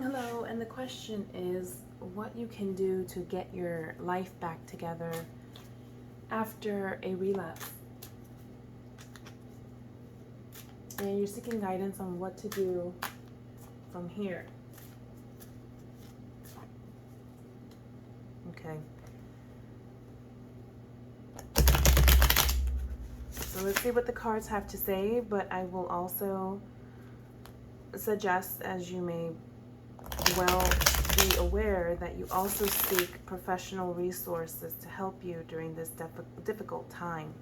Hello, and the question is what you can do to get your life back together after a relapse. And you're seeking guidance on what to do from here. Okay. So let's see what the cards have to say, but I will also suggest, as you may well be aware, that you also seek professional resources to help you during this difficult time.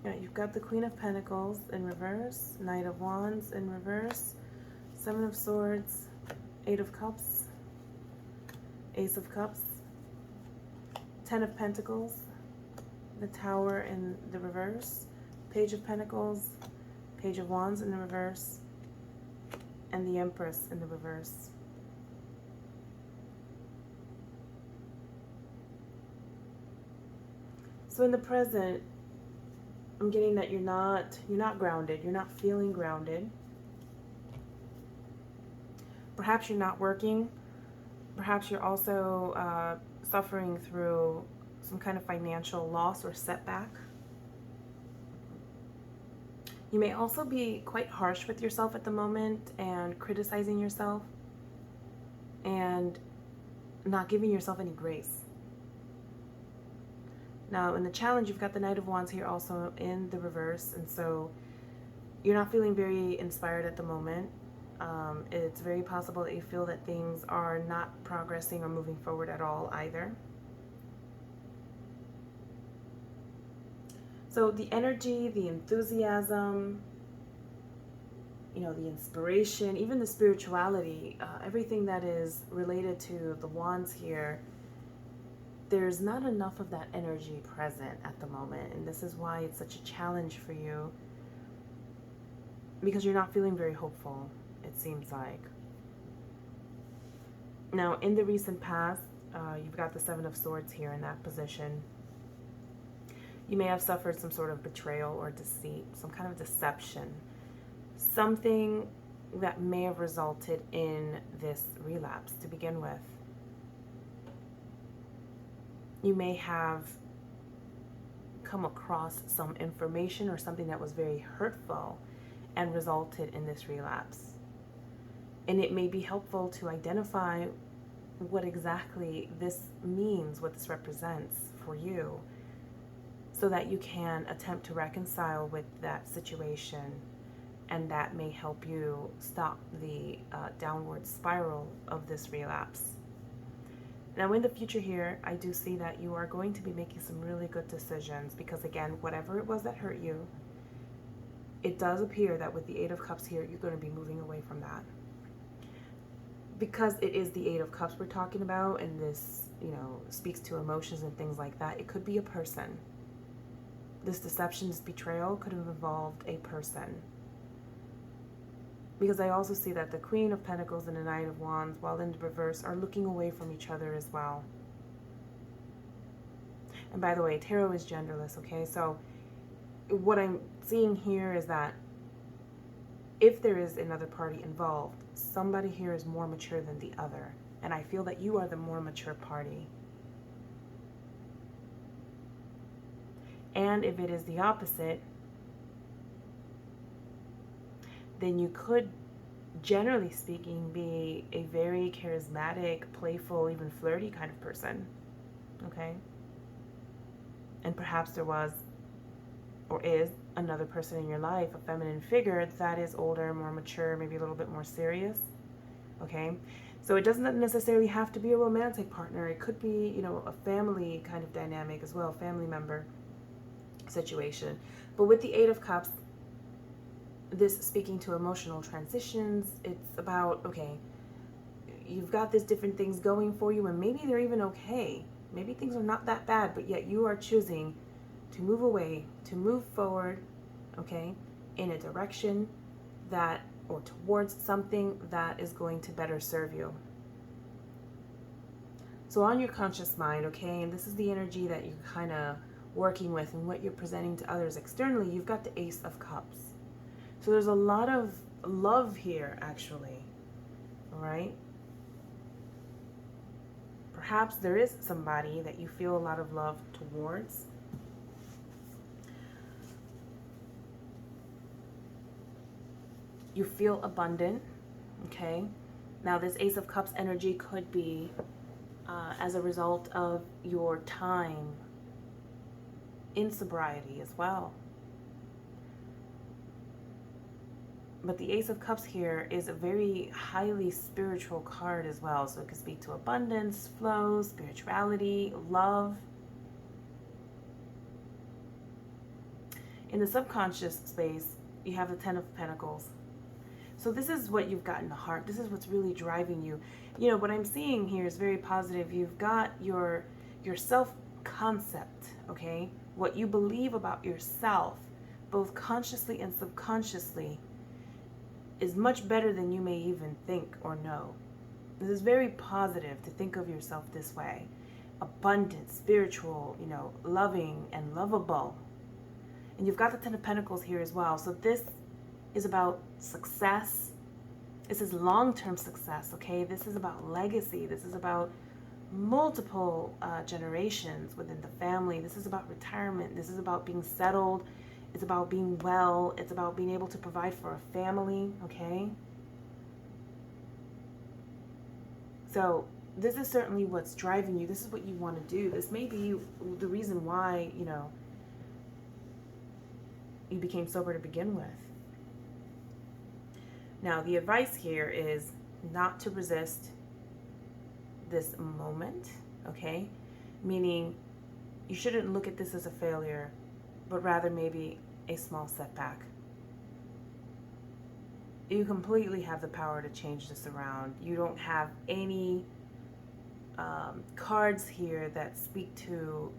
Yeah, you've got the Queen of Pentacles in reverse, Knight of Wands in reverse, Seven of Swords, Eight of Cups, Ace of Cups, Ten of Pentacles, the Tower in the reverse, Page of Pentacles, Page of Wands in the reverse, and the Empress in the reverse. So in the present, I'm getting that you're not grounded. You're not feeling grounded. Perhaps you're not working. Perhaps you're also suffering through some kind of financial loss or setback. You may also be quite harsh with yourself at the moment and criticizing yourself and not giving yourself any grace. Now, in the challenge, you've got the Knight of Wands here also in the reverse, and so you're not feeling very inspired at the moment. It's very possible that you feel that things are not progressing or moving forward at all either. So the energy, the enthusiasm, the inspiration, even the spirituality, everything that is related to the wands here, there's not enough of that energy present at the moment. And this is why it's such a challenge for you, because you're not feeling very hopeful, it seems like. Now, in the recent past, you've got the Seven of Swords here in that position. You may have suffered some sort of betrayal or deceit, some kind of deception, something that may have resulted in this relapse to begin with. You may have come across some information or something that was very hurtful and resulted in this relapse. And it may be helpful to identify what exactly this means, what this represents for you, so that you can attempt to reconcile with that situation, and that may help you stop the downward spiral of this relapse. Now, in the future here, I do see that you are going to be making some really good decisions, because again, whatever it was that hurt you, it does appear that with the Eight of Cups here, you're going to be moving away from that. Because it is the Eight of Cups we're talking about, and this, speaks to emotions and things like that, it could be a person. This deception, this betrayal could have involved a person. Because I also see that the Queen of Pentacles and the Knight of Wands, while in the reverse, are looking away from each other as well. And by the way, tarot is genderless, okay? So what I'm seeing here is that if there is another party involved, somebody here is more mature than the other. And I feel that you are the more mature party. And if it is the opposite, then you could, generally speaking, be a very charismatic, playful, even flirty kind of person, okay? And perhaps there was, or is, another person in your life, a feminine figure that is older, more mature, maybe a little bit more serious, okay? So it doesn't necessarily have to be a romantic partner. It could be, a family kind of dynamic as well, family member situation. But with the Eight of Cups, this speaking to emotional transitions, it's about, okay, you've got these different things going for you, and maybe they're even okay. Maybe things are not that bad, but yet you are choosing to move away, to move forward, okay, in a direction that, or towards something that is going to better serve you. So on your conscious mind, okay, and this is the energy that you kind of working with and what you're presenting to others externally, you've got the Ace of Cups. So there's a lot of love here, actually. All right? Perhaps there is somebody that you feel a lot of love towards. You feel abundant, okay? Now, this Ace of Cups energy could be as a result of your time in sobriety as well. But the Ace of Cups here is a very highly spiritual card as well. So it could speak to abundance, flow, spirituality, love. In the subconscious space, you have the Ten of Pentacles. So this is what you've got in the heart. This is what's really driving you. You know, what I'm seeing here is very positive. You've got your self-concept, okay? What you believe about yourself, both consciously and subconsciously, is much better than you may even think or know. This is very positive to think of yourself this way. Abundant, spiritual, you know, loving and lovable. And you've got the Ten of Pentacles here as well. So this is about success. This is long-term success, okay? This is about legacy. This is about multiple generations within the family. This is about retirement. This is about being settled. It's about being well. It's about being able to provide for a family, okay? So this is certainly what's driving you. This is what you want to do. This may be the reason why, you know, you became sober to begin with. Now, the advice here is not to resist this moment, okay? Meaning you shouldn't look at this as a failure, but rather maybe a small setback. You completely have the power to change this around. You don't have any cards here that speak to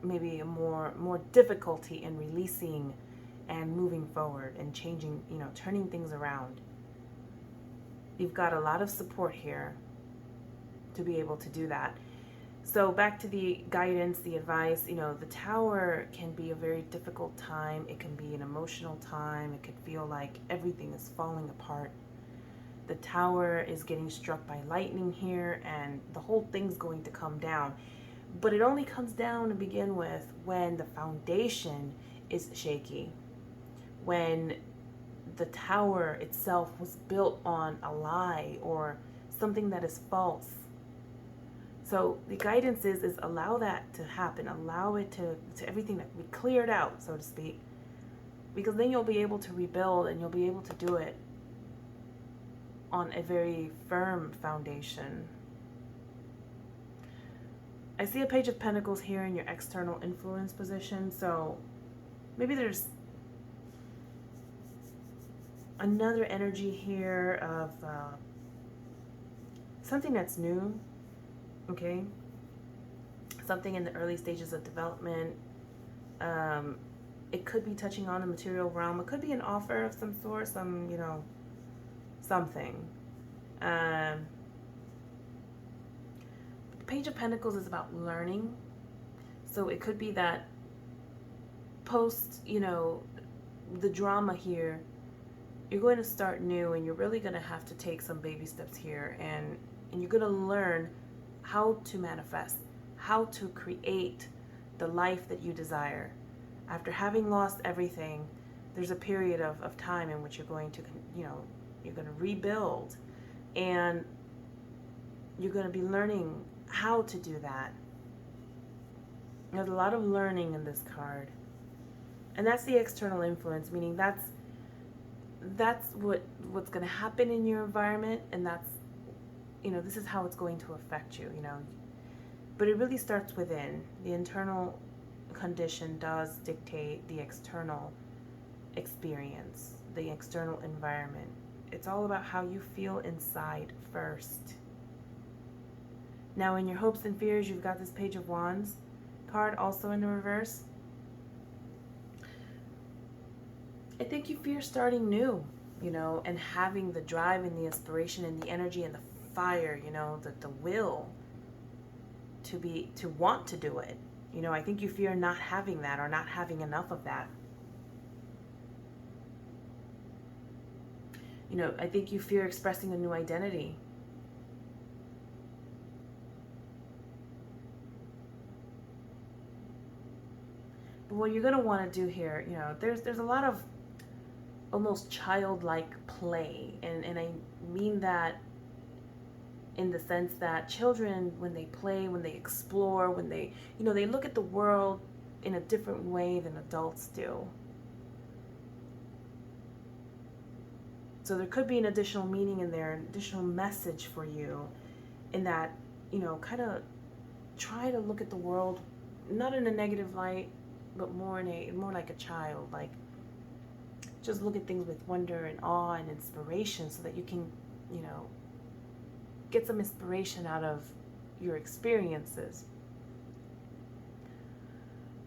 maybe a more difficulty in releasing and moving forward and changing, you know, turning things around. You've got a lot of support here to be able to do that. So back to the guidance, the advice, you know, the Tower can be a very difficult time. It can be an emotional time. It could feel like everything is falling apart. The Tower is getting struck by lightning here, and the whole thing's going to come down. But it only comes down to begin with when the foundation is shaky. When the tower itself was built on a lie or something that is false. So the guidance is allow that to happen. Allow it to everything to be cleared out, so to speak. Because then you'll be able to rebuild, and you'll be able to do it on a very firm foundation. I see a Page of Pentacles here in your external influence position. So maybe there's another energy here of something that's new, okay? Something in the early stages of development. It could be touching on the material realm. It could be an offer of some sort, some, you know, something. The Page of Pentacles is about learning. So it could be that post, you know, the drama here, you're going to start new, and you're really going to have to take some baby steps here, and you're going to learn how to manifest, how to create the life that you desire. After having lost everything, there's a period of time in which you're going to, you know, you're going to rebuild, and you're going to be learning how to do that. There's a lot of learning in this card. And that's the external influence, meaning that's what's going to happen in your environment, and that's, you know, this is how it's going to affect you, you know. But it really starts within. The internal condition does dictate the external experience, the external environment. It's all about how you feel inside first. Now, in your hopes and fears, you've got this Page of Wands card also in the reverse. I think you fear starting new, you know, and having the drive and the inspiration and the energy and the fire, you know, the will to want to do it. You know, I think you fear not having that or not having enough of that. You know, I think you fear expressing a new identity. But what you're going to want to do here, you know, there's a lot of almost childlike play. And I mean that in the sense that children, when they play, when they explore, when they, you know, they look at the world in a different way than adults do. So there could be an additional meaning in there, an additional message for you in that, you know, kind of try to look at the world not in a negative light, but more like a child. Like, just look at things with wonder and awe and inspiration so that you can, you know, get some inspiration out of your experiences.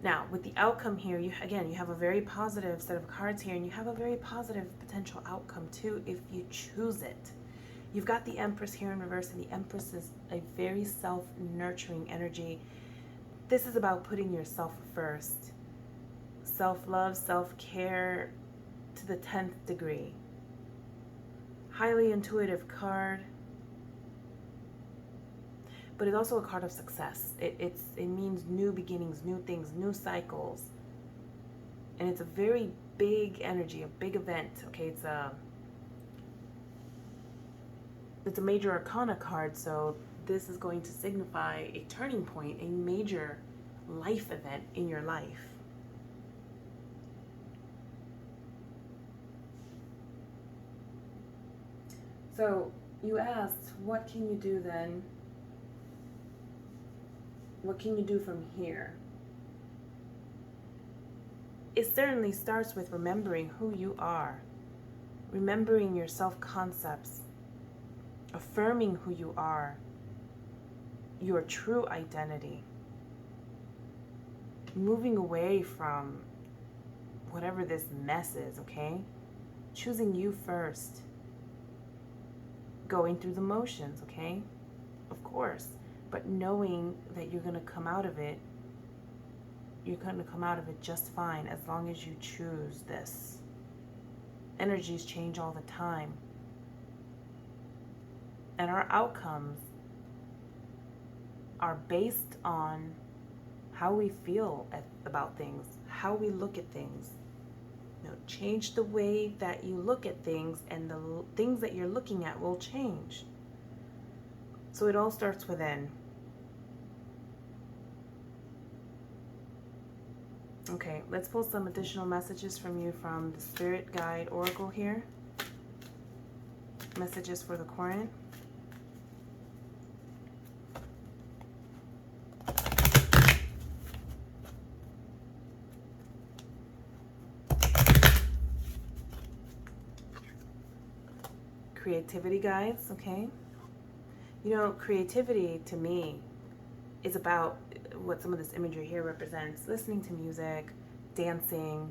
Now, with the outcome here, you have a very positive set of cards here, and you have a very positive potential outcome too if you choose it. You've got the Empress here in reverse, and the Empress is a very self-nurturing energy. This is about putting yourself first. Self-love, self-care to the 10th degree. Highly intuitive card. But it's also a card of success. It means new beginnings, new things, new cycles. And it's a very big energy, a big event. Okay, it's a major arcana card, so this is going to signify a turning point, a major life event in your life. So you asked, what can you do then? What can you do from here? It certainly starts with remembering who you are, remembering your self-concepts, affirming who you are, your true identity, moving away from whatever this mess is, okay? Choosing you first, going through the motions, okay? Of course. But knowing that you're going to come out of it, you're going to come out of it just fine as long as you choose this. Energies change all the time. And our outcomes are based on how we feel about things, how we look at things. You know, change the way that you look at things, and the things that you're looking at will change. So it all starts within. Okay, let's pull some additional messages from you from the Spirit Guide Oracle here. Messages for the Courant. Creativity guides, okay? You know, creativity to me is about what some of this imagery here represents: listening to music, dancing.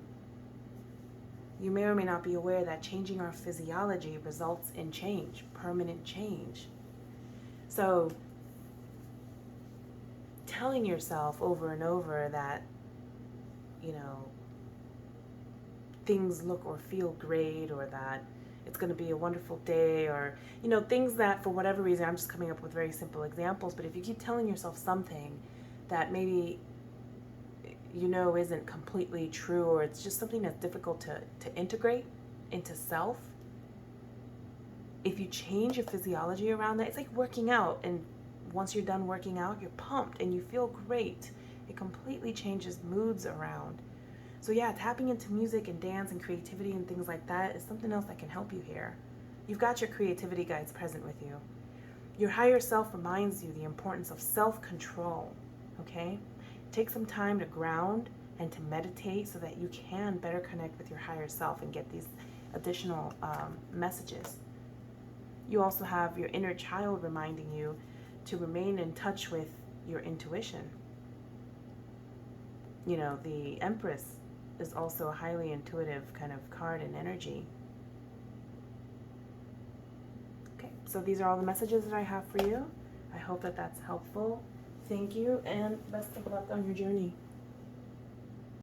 You may or may not be aware that changing our physiology results in change, permanent change. So telling yourself over and over that, you know, things look or feel great, or that it's going to be a wonderful day, or, you know, things that for whatever reason, I'm just coming up with very simple examples, but if you keep telling yourself something that maybe, you know, isn't completely true, or it's just something that's difficult to integrate into self, if you change your physiology around that, it's like working out, and once you're done working out, you're pumped and you feel great. It completely changes moods around. So yeah, tapping into music and dance and creativity and things like that is something else that can help you here. You've got your creativity guides present with you. Your higher self reminds you the importance of self-control, okay? Take some time to ground and to meditate so that you can better connect with your higher self and get these additional messages. You also have your inner child reminding you to remain in touch with your intuition. You know, the Empress is also a highly intuitive kind of card and energy. Okay, so these are all the messages that I have for you. I hope that that's helpful. If Thank you, and best of luck on your journey.